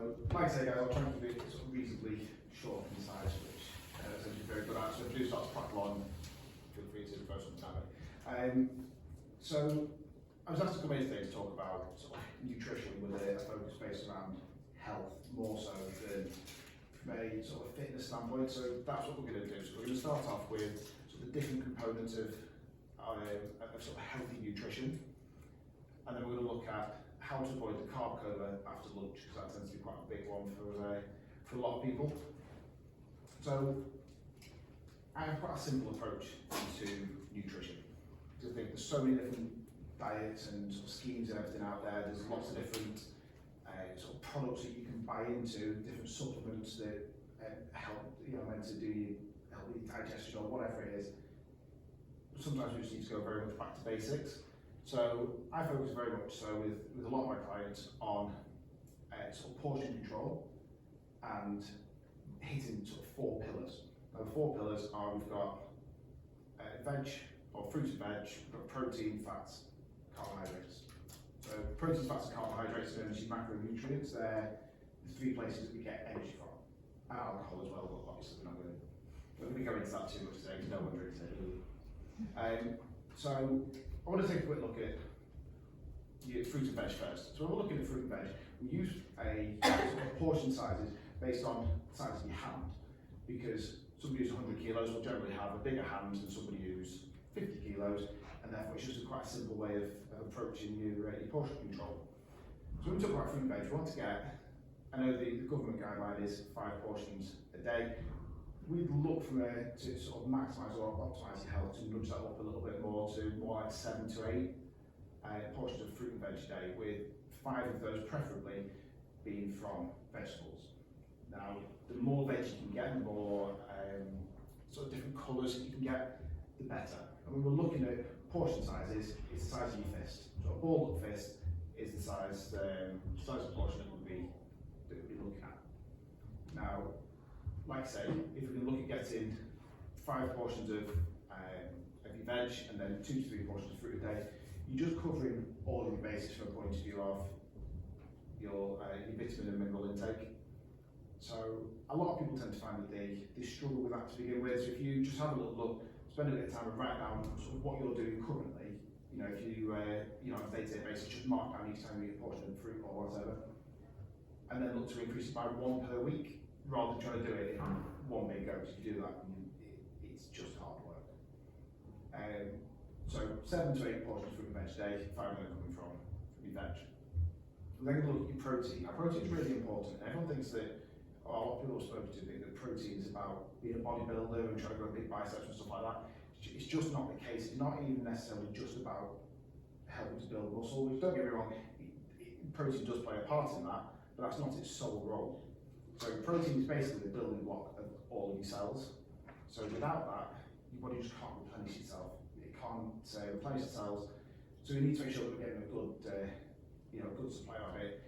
So, like I say, guys, I'll try and keep it sort of reasonably short and concise, which essentially is very good at. So if you do start to prattle on, feel free to throw some time in. So I was asked to come in today to talk about sort of nutrition with a focus based around health, more so than from a sort of fitness standpoint. So that's what we're going to do. So we're going to start off with sort of the different components of sort of healthy nutrition, and then we're going to look at how to avoid the carb coma after lunch, because that tends to be quite a big one for a lot of people. So I have quite a simple approach to nutrition, because I think there's so many different diets and sort of schemes and everything out there. There's lots of different sort of products that you can buy into, different supplements that help, meant to help with digestion or whatever it is. Sometimes we just need to go very much back to basics. So I focus very much so with a lot of my clients on sort of portion control and hitting sort of 4 pillars. Now the 4 pillars are, we've got veg or fruit and veg, we've got protein, fats, carbohydrates. So protein, fats and carbohydrates are known as your macronutrients. They're the 3 places that we get energy from. And alcohol as well, but obviously we're not going to go into that too much today because no one drinks it. So I want to take a quick look at your fruit and veg first. So when we're looking at fruit and veg, we use a sort of portion sizes based on the size of your hand, because somebody who's 100 kilos will generally have a bigger hand than somebody who's 50 kilos, and therefore it's just quite a simple way of approaching your portion control. So when we talk about fruit and veg, we want to get, I know the government guideline is 5 portions a day. We'd look to sort of maximise or optimise your health to nudge that up a little bit more to more like 7 to 8 portions of fruit and veg a day, with 5 of those preferably being from vegetables. Now, the more veg you can get, the more sort of different colours you can get, the better. And when we're looking at portion sizes, it's the size of your fist. So a balled up fist is the size of portion that we'll be looking at. Now, like I say, if we can look at getting 5 portions of your veg and then 2 to 3 portions of fruit a day, you're just covering all of your bases from a point of view of your vitamin and mineral intake. So a lot of people tend to find that they struggle with that to begin with. So if you just have a little look, spend a bit of time and write down sort of what you're doing currently, if you on a day-to-day basis, just mark down each time you eat a portion of fruit or whatever, and then look to increase it by 1 per week, rather than trying to do it in one big go. If you do that, it's just hard work. So 7 to 8 portions of fruit and veg a day, 5 of them coming from your veg. We're then going to look at your protein. Now protein is really important. Everyone thinks that, a lot of people I've spoken to think that protein is about being a bodybuilder and trying to grow big biceps and stuff like that. It's just not the case. It's not even necessarily just about helping to build muscle, which, don't get me wrong, protein does play a part in that, but that's not its sole role. So protein is basically the building block of all of your cells. So without that, your body just can't replenish itself. It can't replenish the cells. So we need to make sure that we're getting a good, good supply of it.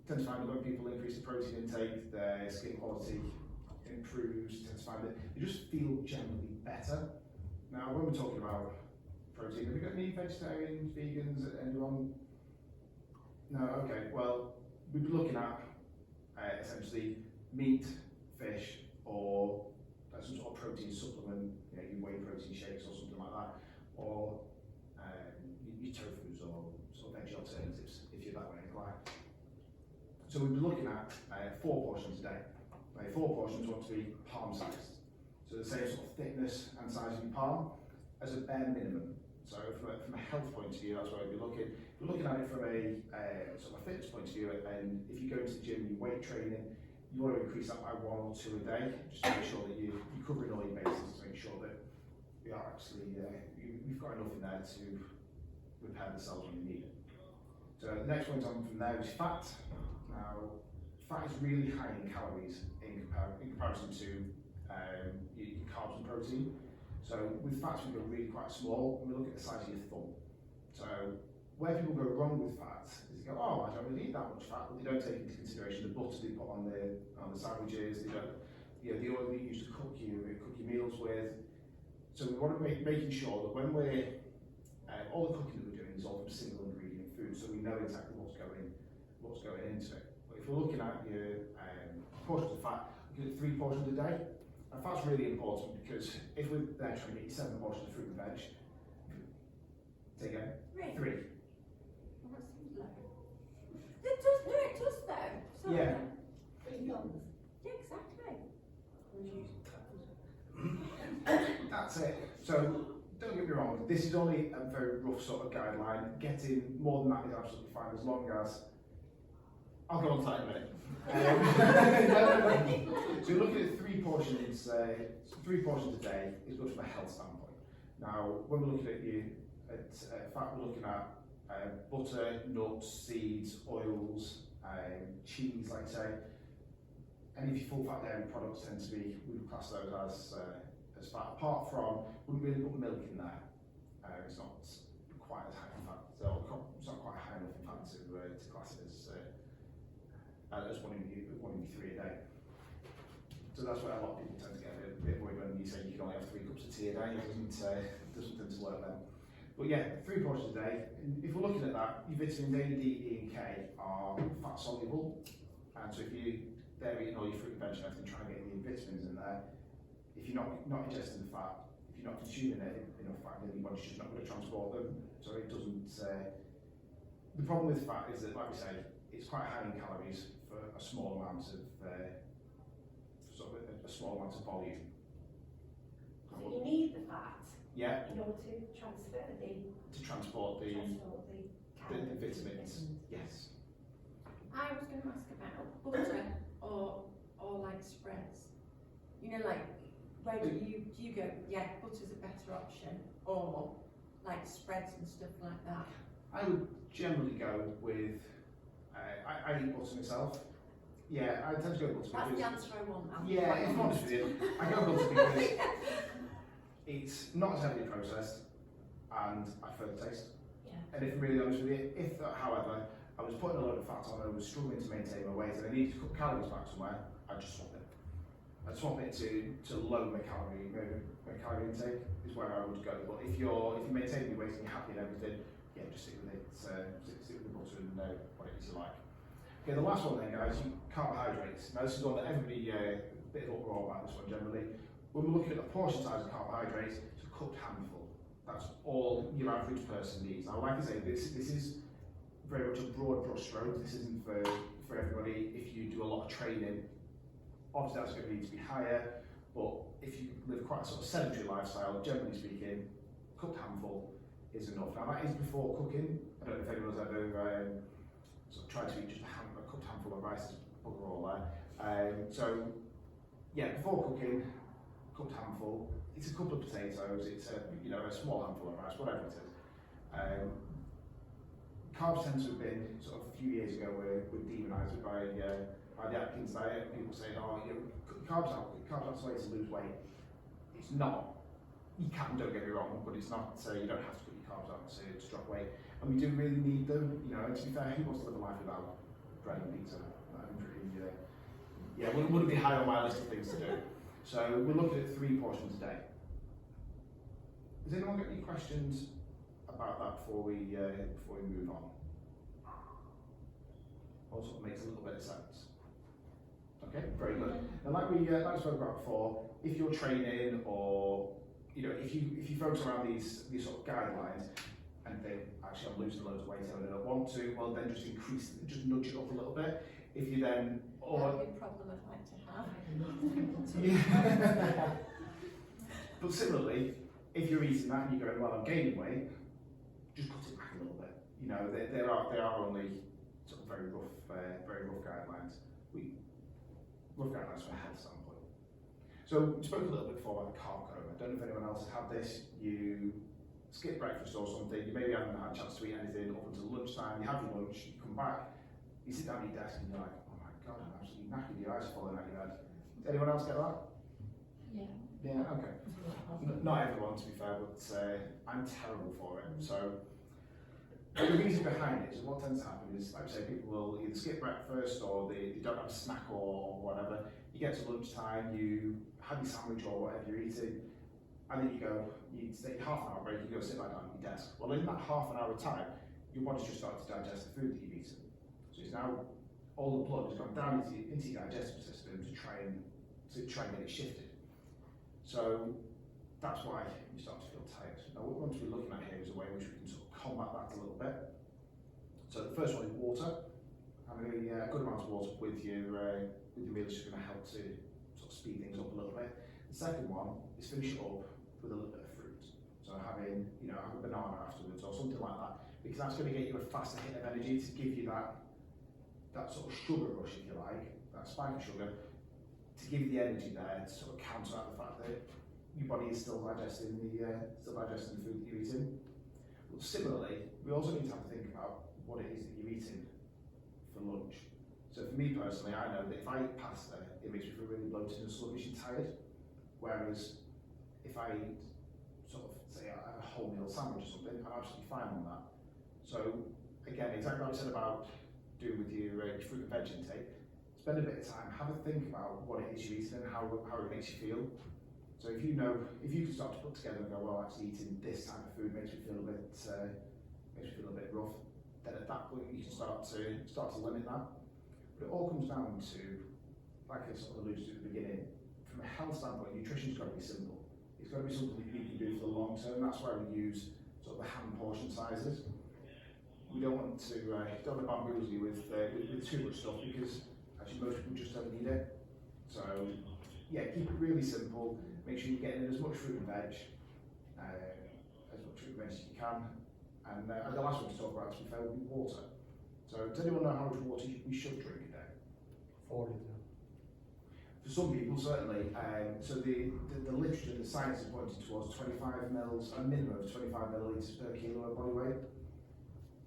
Tend to find that when people increase the protein intake, their skin quality improves. Tend to find that they just feel generally better. Now, when we're talking about protein, have we got any vegetarians, vegans, anyone? No. Okay. Well, we'd be looking at essentially meat, fish, or some sort of protein supplement, your whey protein shakes or something like that, or your tofus or sort of veggie alternatives if you're that way inclined. So we'd be looking at 4 portions a day. Now, 4 portions want to be palm sized, so the same sort of thickness and size of your palm as a bare minimum. So from a health point of view, that's where we'd be looking. If we're looking at it from a sort of a fitness point of view, and if you go into the gym and you weight training, you want to increase that by 1 or 2 a day, just to make sure that you're covering all your bases, to make sure that you are actually you've got enough in there to repair the cells when you need it. So the next point on from there is fat. Now, fat is really high in calories in comparison to your carbs and protein. So with fats, we go really quite small, and we look at the size of your thumb. So where people go wrong with fat is they go, oh, I don't really eat that much fat, but they don't take into consideration the butter they put on the sandwiches, they don't, the oil that you use to cook your meals with. So we want to making sure that when we're all the cooking that we're doing is all from single ingredient food, so we know exactly what's going into it. But if we're looking at your portions of fat, looking at 3 portions a day. And fat's really important because if we're there trying to get you 7 portions of fruit and veg, say again, 3. Well, that seems low. It does, no, it does though. Sorry. Yeah. Yeah, exactly. That's it. So don't get me wrong, this is only a very rough sort of guideline. Getting more than that is absolutely fine as long as I'll go on to that in a minute. So you're looking at 3 portions, 3 portions a day is good from a health standpoint. Now, when we're looking at fat, we're looking at butter, nuts, seeds, oils, cheese, like I say. Any of your full fat dairy products tend to be, we would class those as fat, apart from, wouldn't really put milk in there. It's not quite as high in fat, so it's not quite high enough in fat to class it as one of your 3 a day. So that's why a lot of people tend to get a bit worried when you say you can only have 3 cups of tea a day. It doesn't tend to work then. But yeah, 3 portions a day. If we're looking at that, your vitamins A, D, E and K are fat soluble. And so if they're eating all your fruit and veg and everything, trying to get your vitamins in there, if you're not ingesting the fat, if you're not consuming enough fat, then your body's just not going to transport them. So it doesn't. The problem with fat is that, like we say, it's quite high in calories for a small amount of a small amount of volume. So you need the fat, yeah, in order to transport the vitamins. Yes. I was going to ask about butter or like spreads. You know, like where do you go? Yeah, butter's a better option, or like spreads and stuff like that. I would generally go with. I eat butter myself. Yeah, I tend to go butter. That's the answer I want. Yeah, if I'm honest with you, I go butter because it's not as heavily processed and I prefer the taste. Yeah. And if I'm really honest with you, however, I was putting a load of fat on, I was struggling to maintain my weight and I needed to cut calories back somewhere, I'd just swap it. I'd swap it to lower my calorie intake is where I would go. But if you're maintaining your weight and you're happy and everything, yeah, just stick with it. Stick with the butter and know what it is you like. Okay, the last one then, guys, carbohydrates. Now this is one that everybody a bit of uproar about this one generally. When we're looking at the portion size of carbohydrates, it's a cupped handful. That's all your average person needs. Now, like I say, this is very much a broad brush stroke. This isn't for everybody. If you do a lot of training, obviously that's going to need to be higher. But if you live quite a sort of sedentary lifestyle, generally speaking, cupped handful is enough. Now that is before cooking. I don't know if anyone's ever sort of tried to eat just a cupped handful of rice, bugger all there. So yeah, before cooking, cupped handful. It's a couple of potatoes. It's a small handful of rice, whatever it is. Carbs tend to have been sort of a few years ago were demonised by the Atkins diet. People saying, "Oh, carbs out the way to lose weight." It's not. You can, don't get me wrong, but it's not. You don't have to put your carbs out to drop weight, and we do really need them. And to be fair, who wants to live a life without bread and pizza? Wouldn't be high on my list of things to do. So we're looking at 3 portions a day. Has anyone got any questions about that before we move on? Also makes a little bit of sense. Okay, very good. Now, like we spoke about before, if you're training or if you focus around these sort of guidelines and think, actually I'm losing loads of weight and I don't want to, well then just nudge it up a little bit. If you then That would be a problem I'd like to have. yeah. But similarly, if you're eating that and you're going, well, I'm gaining weight, just cut it back a little bit. There are only sort of very rough guidelines. Rough guidelines from a health standpoint. So we spoke a little bit before about the carb coma. I don't know if anyone else has had this. You skip breakfast or something. You maybe haven't had a chance to eat anything up until lunchtime. You have your lunch. You come back. You sit down at your desk and you're like, oh my God, I'm absolutely knackered. Your eyes falling out your head. Does anyone else get that? Yeah. Yeah, okay. Not everyone, to be fair, but I'm terrible for it. So the reason behind it is what tends to happen is, like I say, people will either skip breakfast or they don't have a snack or whatever. You get to lunchtime, you have your sandwich or whatever you're eating, and then you take a half an hour break, you go sit back down at your desk. Well, in that half an hour time, your body's just started to digest the food that you've eaten. So it's now all the blood has gone down into your digestive system to try and get it shifted. So that's why you start to feel tired. Now what we want to be looking at here is a way in which we can sort of combat that a little bit. So the first one is water. Having a good amount of water with your meal is just going to help to sort of speed things up a little bit. The second one is finish it up with a little bit of fruit. So having, have a banana afterwards or something like that, because that's going to get you a faster hit of energy to give you that sort of sugar rush, if you like, that spike of sugar, to give you the energy there to sort of counteract the fact that your body is still digesting the food that you're eating. But similarly, we also need to have to think about what it is that you're eating for lunch. So for me personally, I know that if I eat pasta, it makes me feel really bloated and sluggish and tired. Whereas if I eat say I have a wholemeal sandwich or something, I'm absolutely fine on that. So again, exactly what I said about doing with your fruit and veg intake, spend a bit of time, have a think about what it is you're eating and how it makes you feel. So if you can start to put together and go, well, actually eating this type of food makes me feel a bit rough, then at that point you can start to limit that. But it all comes down to, like I sort of alluded to at the beginning, from a health standpoint, nutrition's got to be simple. It's got to be something that you can do for the long term. That's why we use sort of the hand portion sizes. We don't want to bamboozle you with too much stuff, because actually most people just don't need it. So yeah, keep it really simple. Make sure you're getting in as much fruit and veg as you can. And the last one to talk about, to be fair, will be water. So does anyone know how much water we should drink a day? 4 litres. For some people, certainly. So the literature, the science is pointing towards 25 mils, a minimum of 25 millilitres per kilo of body weight.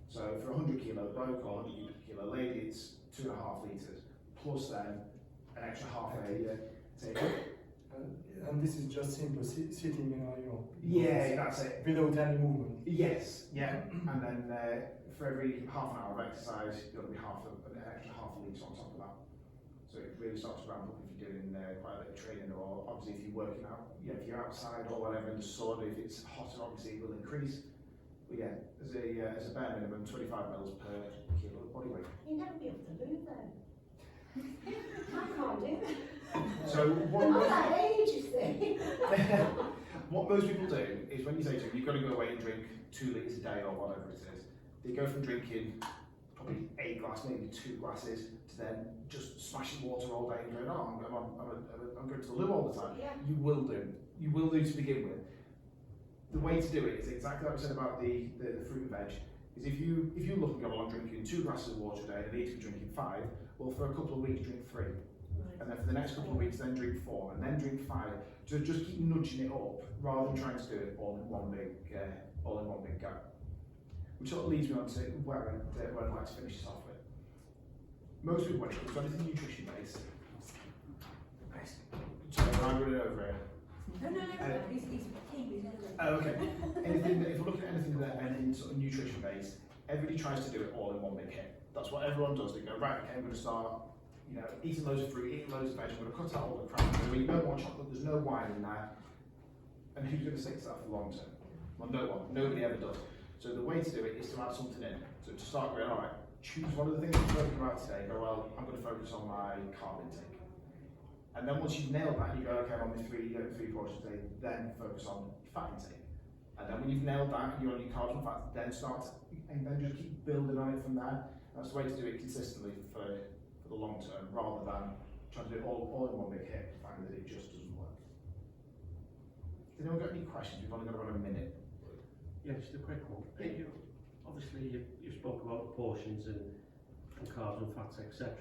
So for 100 kilo bloke or 100 kilo lady, it's 2.5 litres, plus then an extra half a take. And this is just simple, sitting, Yeah, that's it. Without any movement. Yes, yeah. And then for every half an hour of exercise, there'll be an extra half a litre on top of that. So it really starts to ramp up if you're doing quite a bit of training, or obviously if you're working out, if you're outside or whatever in the sun, if it's hotter, obviously it will increase. But yeah, as a bare minimum, 25 mils per kilo of body weight. You'll never be able to lose them. I can't do that. So I'm not that age, you see. what most people do is when you say to them, you've got to go away and drink 2 litres a day or whatever it is, they go from drinking probably 8 glasses, maybe 2 glasses, to then just smashing water all day and going, oh, I'm going to the loo all the time. Yeah. You will do. You will do to begin with. The way to do it is exactly like I said about the fruit and veg, is if you look and go, well, I'm drinking 2 glasses of water a day and I need to be drinking 5, well, for a couple of weeks drink 3. Right. And then for the next couple of weeks then drink 4, and then drink 5. So just keep nudging it up rather than trying to do it all in one big gap. Which sort of leads me on to where I'd like to finish this off with. Most people, when it comes to anything nutrition based, sorry, I'm running over here. No, he's keen. Okay. If we're looking at anything that in sort of nutrition based, everybody tries to do it all in one big hit. That's what everyone does. They go, right, okay, I'm going to start, eating loads of fruit, eating loads of veg. I'm going to cut out all the crap. I'm going to eat no more chocolate. There's no wine in there. And who's going to stick to that for the long term? Well, no one. Nobody ever does. So the way to do it is to add something in. So to start going, all right, choose one of the things we're talking about today. Go, well, I'm going to focus on my carb intake. And then once you've nailed that, you go, okay, I'm on my three portions a day, then focus on fat intake. And then when you've nailed that, you're on your carbs and fats, then then just keep building on it from there. That's the way to do it consistently for the long term, rather than trying to do it all in one big hit and find that it just doesn't work. Has anyone got any questions? We've only got around a minute. Yeah, just a quick one. Obviously, you spoke about the portions and carbs and fats, etc.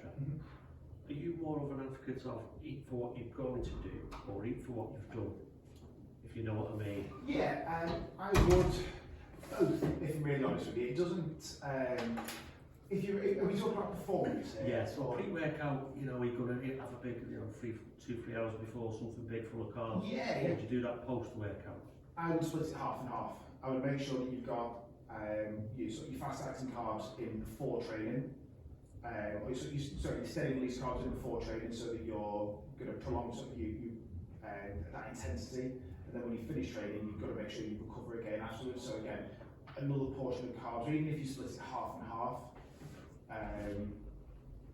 Are you more of an advocate of eat for what you're going to do, or eat for what you've done? If you know what I mean. Yeah, I would both, if I'm really honest with you. It doesn't. Are we talking about performance here? Yeah, so pre-workout, you're going to have a big, 2-3 hours before something big full of carbs. Yeah. Would you do that post-workout? I would split it half and half. I would make sure that you've got your fast-acting carbs in before training. You're steady release carbs in before training, so that you're going to prolong that intensity. And then when you finish training, you've got to make sure you recover again afterwards. So again, another portion of carbs, or even if you split it half and half,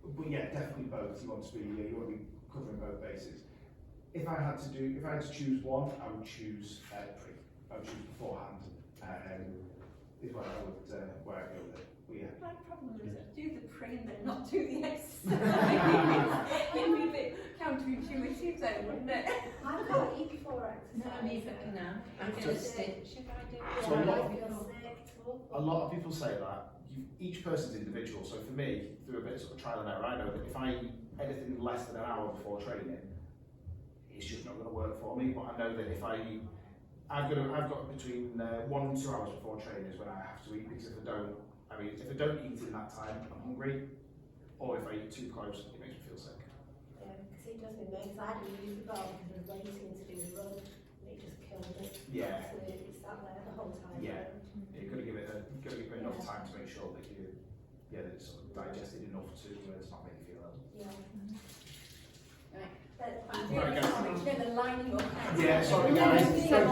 But yeah, definitely both. You want to be covering both bases. If I had to choose one, I would choose pre. I would choose beforehand. Is where I would go with it. But yeah. My problem is do the pre and then not do the exercise. It'd be a bit counterintuitive then, wouldn't it? I can't eat before exercise. No, neither can I. I'm Just- going to sit. Should I do it? So a lot I of- feel sick, it's awful. A lot of people say that. Each person's individual. So for me, through a bit of sort of trial and error, I know that if I eat anything less than an hour before training, it's just not going to work for me. But I know that if I eat, I've got between 1 and 2 hours before training is when I have to eat, because if I don't eat in that time, I'm hungry, or if I eat too close, it makes me feel sick. Yeah, because it does me because I had to use the bar because I was racing to do the run, and it just killed it. Yeah. So it sat there the whole time. Yeah. You've got to give it enough time to make sure that that it's sort of digested enough to not make you feel ill. Yeah. Right. But I'm Right, really guys. sorry, it's been a lining up. Yeah, sorry guys. Thank